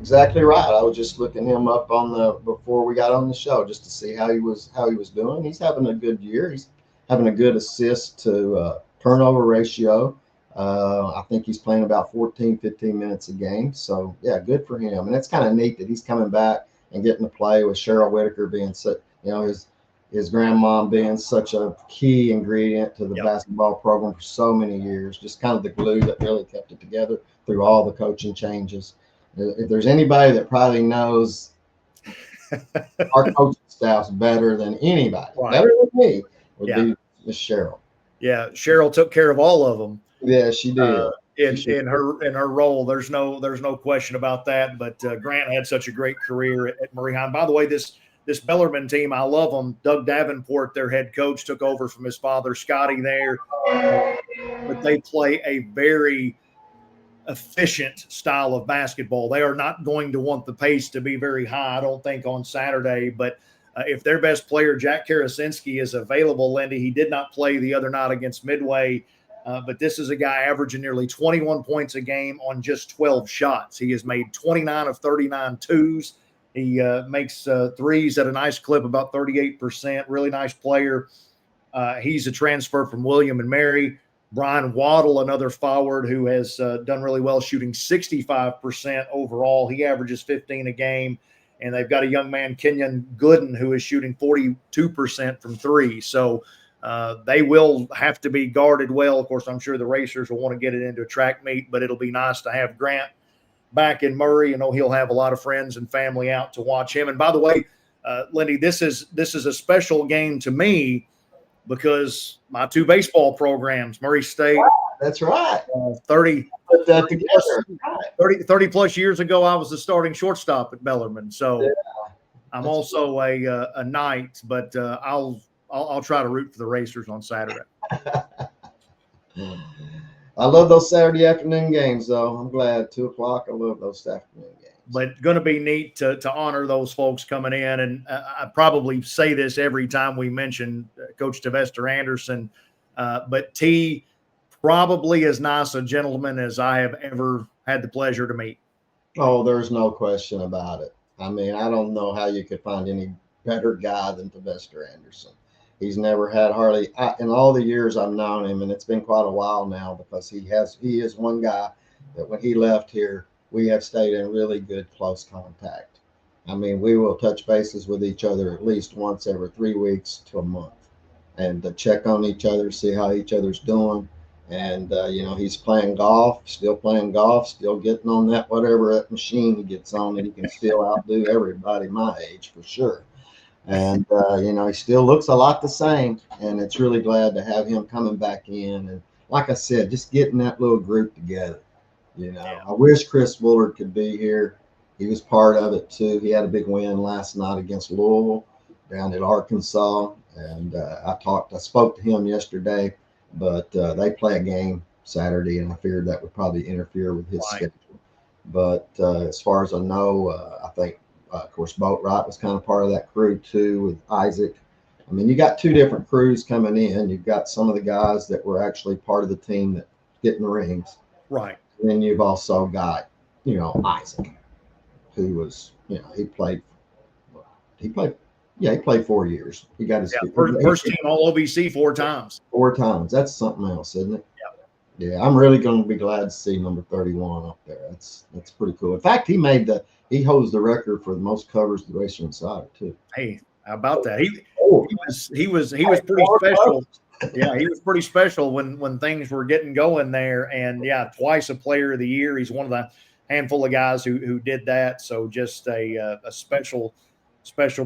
Speaker 2: exactly right. I was just looking him up on before we got on the show just to see how he was doing. He's having a good year. He's having a good assist to turnover ratio. I think he's playing about 14, 15 minutes a game. So yeah, good for him. And it's kind of neat that he's coming back and getting to play with Cheryl Whitaker being such, his grandmom being such a key ingredient to the
Speaker 1: Yep.
Speaker 2: basketball program for so many years. Just kind of the glue that really kept it together through all the coaching changes. If there's anybody that probably knows our coaching staff's better than anybody,
Speaker 1: Right.
Speaker 2: better than me, would
Speaker 1: Yeah.
Speaker 2: be Miss Cheryl.
Speaker 1: Yeah, Cheryl took care of all of them.
Speaker 2: Yeah, she did.
Speaker 1: In her role. There's no question about that. But Grant had such a great career at Murray High. And by the way, this Bellarmine team, I love them. Doug Davenport, their head coach, took over from his father Scotty there, but they play a very efficient style of basketball. They are not going to want the pace to be very high, I don't think, on Saturday. But if their best player, Jack Karasinski, is available, Lindy, he did not play the other night against Midway. But this is a guy averaging nearly 21 points a game on just 12 shots. He has made 29 of 39 twos. He makes threes at a nice clip, about 38%. Really nice player. He's a transfer from William and Mary. Brian Waddle, another forward who has done really well, shooting 65% overall. He averages 15 a game. And they've got a young man, Kenyon Gooden, who is shooting 42% from three. So they will have to be guarded well. Of course, I'm sure the racers will want to get it into a track meet, but it'll be nice to have Grant back in Murray. I know he'll have a lot of friends and family out to watch him. And by the way, Lindy, this is a special game to me because my two baseball programs, Murray State.
Speaker 2: That's right.
Speaker 1: 30
Speaker 2: Put that together.
Speaker 1: 30 plus years ago, I was the starting shortstop at Bellarmine. So
Speaker 2: Yeah,
Speaker 1: I'm also a Knight, but I'll try to root for the Racers on Saturday.
Speaker 2: I love those Saturday afternoon games, though. I'm glad 2:00. I love those afternoon games.
Speaker 1: But going to be neat to honor those folks coming in. And I probably say this every time we mention Coach Tevester Anderson, but T probably as nice a gentleman as I have ever had the pleasure to meet.
Speaker 2: Oh, there's no question about it. I mean, I don't know how you could find any better guy than Tevester Anderson. He's never had hardly in all the years I've known him, and it's been quite a while now because he is one guy that when he left here, we have stayed in really good close contact. I mean, we will touch bases with each other at least once every 3 weeks to a month, and to check on each other, see how each other's doing. And he's playing golf, still getting on that whatever that machine he gets on, and he can still outdo everybody my age for sure. And he still looks a lot the same, and it's really glad to have him coming back in. And like I said, just getting that little group together.
Speaker 1: Yeah.
Speaker 2: I wish Chris Woolard could be here. He was part of it too. He had a big win last night against Louisville down at Arkansas, and I spoke to him yesterday, but they play a game Saturday, and I figured that would probably interfere with his schedule. But as far as I know, I think. Of course, Boatwright was kind of part of that crew too with Isaac. I mean, you got two different crews coming in. You've got some of the guys that were actually part of the team that get in the rings.
Speaker 1: Right.
Speaker 2: And then you've also got, Isaac, who was, he played 4 years. He got his
Speaker 1: first team All OVC 4 times.
Speaker 2: 4 times. That's something else, isn't it? Yeah, I'm really going to be glad to see number 31 up there. That's pretty cool. In fact, he holds the record for the most covers the Racer Insider too.
Speaker 1: Hey, how about that? He was pretty special. Yeah, he was pretty special when things were getting going there. And yeah, twice a Player of the Year. He's one of the handful of guys who did that. So just a special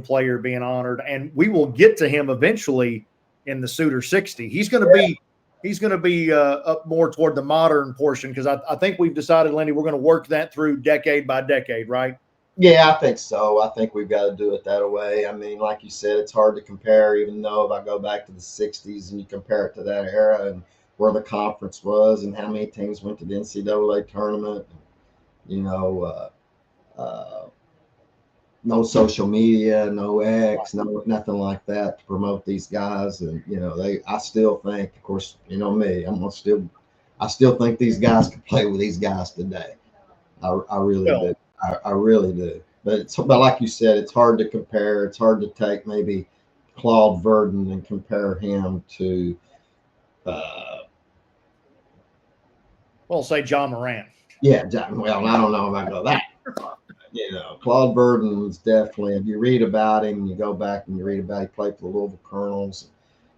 Speaker 1: player being honored. And we will get to him eventually in the Suitor 60. He's going to be up more toward the modern portion because I think we've decided, Lindy, we're going to work that through decade by decade, right?
Speaker 2: Yeah, I think so. I think we've got to do it that way. I mean, like you said, it's hard to compare, even though if I go back to the 60s and you compare it to that era and where the conference was and how many teams went to the NCAA tournament, no social media, no X, nothing like that to promote these guys. And, I still think, of course, me, I still think these guys could play with these guys today. I really do. I really do. But like you said, it's hard to compare. It's hard to take maybe Claude Verdon and compare him to, uh,
Speaker 1: Well, say John Moran.
Speaker 2: yeah, well, I don't know if I go that. Claude Verdon was definitely, if you read about him, you go back and you read about he played for the Louisville Colonels.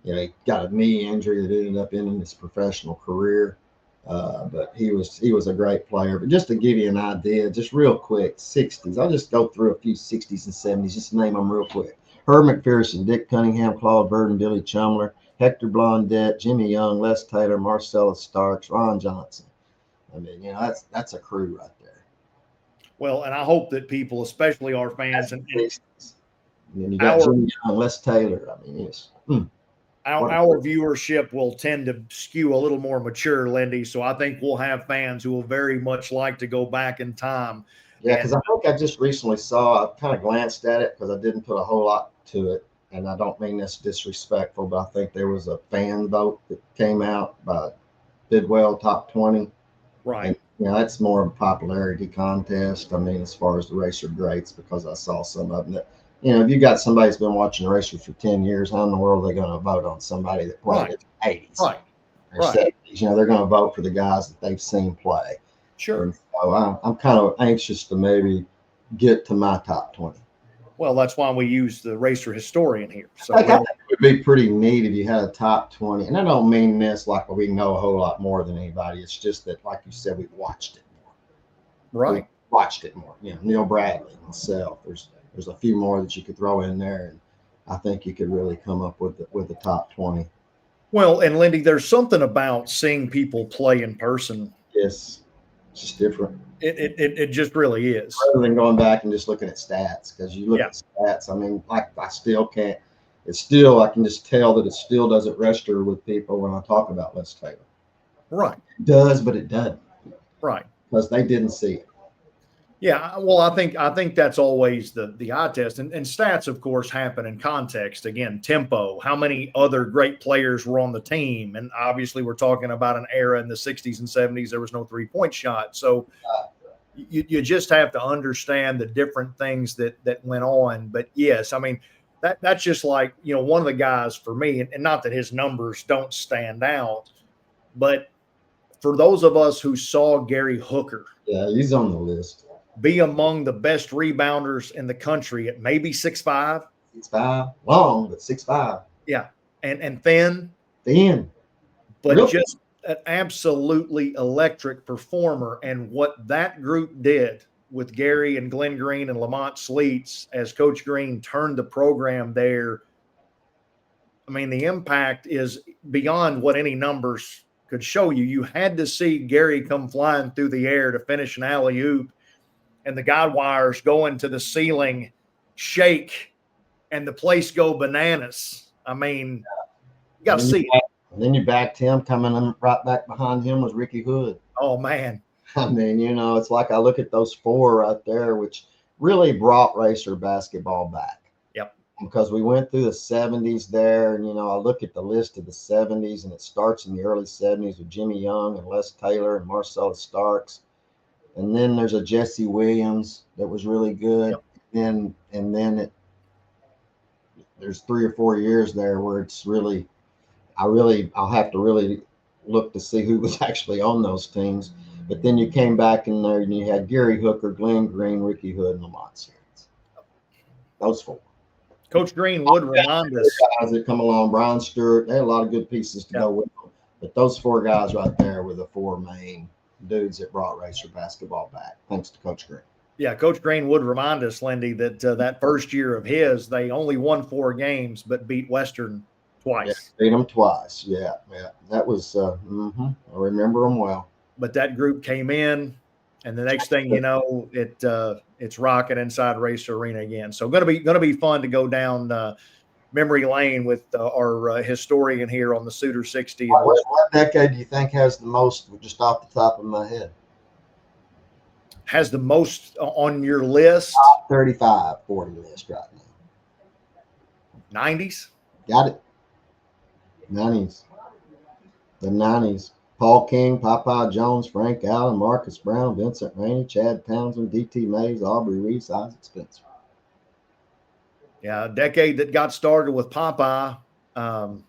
Speaker 2: He got a knee injury that ended up ending his professional career. But he was a great player. But just to give you an idea, just real quick, 60s. I'll just go through a few 60s and 70s, just to name them real quick. Herb McPherson, Dick Cunningham, Claude Verdon, Billy Chumler, Hector Blondette, Jimmy Young, Les Taylor, Marcellus Starks, Ron Johnson. I mean, that's a crew right there.
Speaker 1: Well, and I hope that people, especially our fans, and
Speaker 2: then you got Jimmy Young, Les Taylor. I mean,
Speaker 1: our viewership will tend to skew a little more mature, Lindy. So I think we'll have fans who will very much like to go back in time.
Speaker 2: Yeah, because I think I just recently saw, I kind of glanced at it because I didn't put a whole lot to it. And I don't mean this disrespectful, but I think there was a fan vote that came out by Bidwell Top 20.
Speaker 1: Right.
Speaker 2: And, that's more of a popularity contest. I mean, as far as the racer greats, because I saw some of them that, if you got somebody that's been watching racers for 10 years, how in the world are they going to vote on somebody that played in the 80s?
Speaker 1: Right.
Speaker 2: Or 70s? They're going to vote for the guys that they've seen play.
Speaker 1: Sure.
Speaker 2: And so I'm kind of anxious to maybe get to my top 20.
Speaker 1: Well, that's why we use the racer historian here. So
Speaker 2: I think it would be pretty neat if you had a top 20. And I don't mean this like we know a whole lot more than anybody. It's just that, like you said, we've watched it more.
Speaker 1: Right.
Speaker 2: We've watched it more. Neil Bradley himself. There's a few more that you could throw in there, and I think you could really come up with the top 20.
Speaker 1: Well, and Lindy, there's something about seeing people play in person.
Speaker 2: Yes, it's just different.
Speaker 1: It just really is.
Speaker 2: Rather than going back and just looking at stats, because you look at stats, I mean, like I still can't. I can just tell that it still doesn't register with people when I talk about Les Taylor.
Speaker 1: Right.
Speaker 2: It does, but it doesn't.
Speaker 1: Right.
Speaker 2: Because they didn't see it.
Speaker 1: Yeah, well, I think that's always the eye test, and stats, of course, happen in context. Again, tempo, how many other great players were on the team, and obviously we're talking about an era in the 60s and 70s. There was no 3-point shot, so you just have to understand the different things that went on. But yes, I mean that's just like one of the guys for me, and not that his numbers don't stand out, but for those of us who saw Gary Hooker,
Speaker 2: he's on the list.
Speaker 1: Be among the best rebounders in the country at maybe 6'5".
Speaker 2: 6'5", long, but 6'5".
Speaker 1: Yeah, and thin, but
Speaker 2: really?
Speaker 1: Just an absolutely electric performer. And what that group did with Gary and Glenn Green and Lamont Sleets as Coach Green turned the program there, I mean, the impact is beyond what any numbers could show you. You had to see Gary come flying through the air to finish an alley-oop, and the guide wires going to the ceiling, shake, and the place go bananas. I mean, you got to see it.
Speaker 2: And then you backed him. Coming in right back behind him was Ricky Hood.
Speaker 1: Oh, man.
Speaker 2: I mean, it's like I look at those four right there, which really brought racer basketball back.
Speaker 1: Yep.
Speaker 2: Because we went through the 70s there, and, I look at the list of the 70s, and it starts in the early 70s with Jimmy Young and Les Taylor and Marcellus Starks. And then there's a Jesse Williams that was really good. Yep. And then there's 3 or 4 years there where it's really, I'll have to really look to see who was actually on those teams. But then you came back in there and you had Gary Hooker, Glenn Green, Ricky Hood, and Lamont Sleets. Those four.
Speaker 1: Coach Green would remind us.
Speaker 2: Guys that come along, Brian Stewart, they had a lot of good pieces to go with them. But those four guys right there were the four main dudes that brought racer basketball back, thanks to Coach Green.
Speaker 1: Yeah, Coach Green would remind us, Lindy, that that first year of his, they only won 4 games, but beat Western twice.
Speaker 2: Yeah, beat them twice. Yeah. That was, I remember them well.
Speaker 1: But that group came in, and the next thing you know, it's rocking inside Racer Arena again. So going to be fun to go down memory lane with our historian here on the Suitor 60.
Speaker 2: What decade do you think has the most, just off the top of my head?
Speaker 1: Has the most on your list?
Speaker 2: Top 35, 40 list right
Speaker 1: now. 90s?
Speaker 2: Got it. 90s. The 90s. Paul King, Popeye Jones, Frank Allen, Marcus Brown, Vincent Rainey, Chad Townsend, D.T. Mays, Aubrey Reese, Isaac Spencer.
Speaker 1: Yeah, a decade that got started with Popeye. And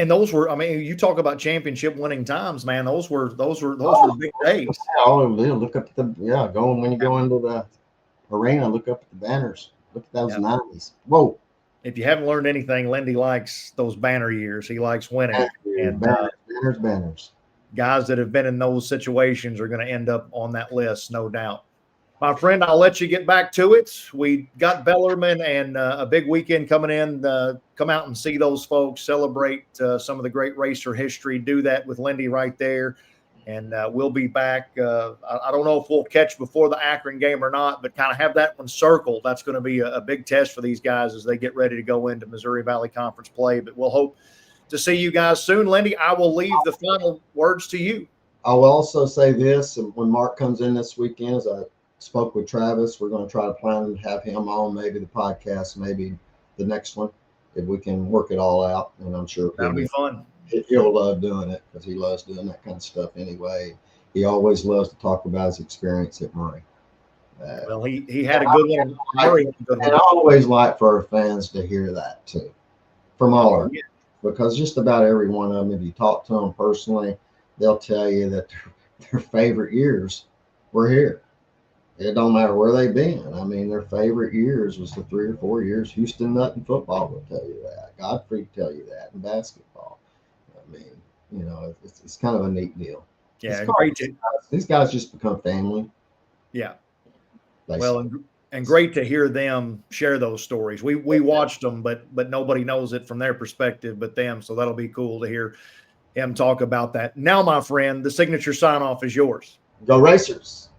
Speaker 1: those were, I mean, you talk about championship winning times, man. Those were big days.
Speaker 2: Oh, look up at when you go into the arena, look up at the banners. Look at those 90s. Whoa.
Speaker 1: If you haven't learned anything, Lindy likes those banner years. He likes winning. And
Speaker 2: banners.
Speaker 1: Guys that have been in those situations are going to end up on that list, no doubt. My friend, I'll let you get back to it. We got Bellarmine and a big weekend coming in. Come out and see those folks, celebrate some of the great racer history. Do that with Lindy right there. And we'll be back. I don't know if we'll catch before the Akron game or not, but kind of have that one circled. That's going to be a big test for these guys as they get ready to go into Missouri Valley Conference play. But we'll hope to see you guys soon. Lindy, I will leave the final words to you.
Speaker 2: I will also say this, when Mark comes in this weekend, as I spoke with Travis, we're going to try to plan to have him on, maybe the podcast, maybe the next one, if we can work it all out. And I'm sure
Speaker 1: that'll be fun.
Speaker 2: He'll love doing it because he loves doing that kind of stuff anyway. He always loves to talk about his experience at Murray.
Speaker 1: Well, he had a good one.
Speaker 2: And I always like for our fans to hear that too, from all of them, because just about every one of them, if you talk to them personally, they'll tell you that their favorite years were here. It don't matter where they've been. I mean, their favorite years was the 3 or 4 years. Houston Nut in football will tell you that. Godfrey will tell you that in basketball. I mean, it's kind of a neat deal.
Speaker 1: Yeah,
Speaker 2: these guys just become family.
Speaker 1: Yeah. Well, and great to hear them share those stories. We watched them, but nobody knows it from their perspective but them. So that'll be cool to hear him talk about that. Now, my friend, the signature sign off is yours.
Speaker 2: Go Racers.